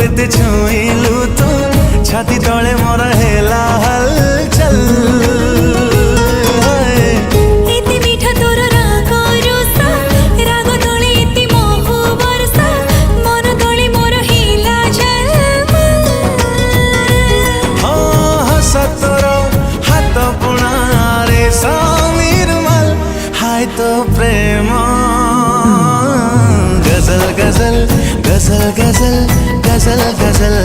एते छुईलु तू छाती तले मोर हेला हलचल एते मीठा तोर राग रोसा राग तले एते महु बरसा मन तले मोर हिला झलमल हस तोर हाथ बुणा रे समीरमल हाय तो प्रेम गजल गजल गजल गजल गजल गजल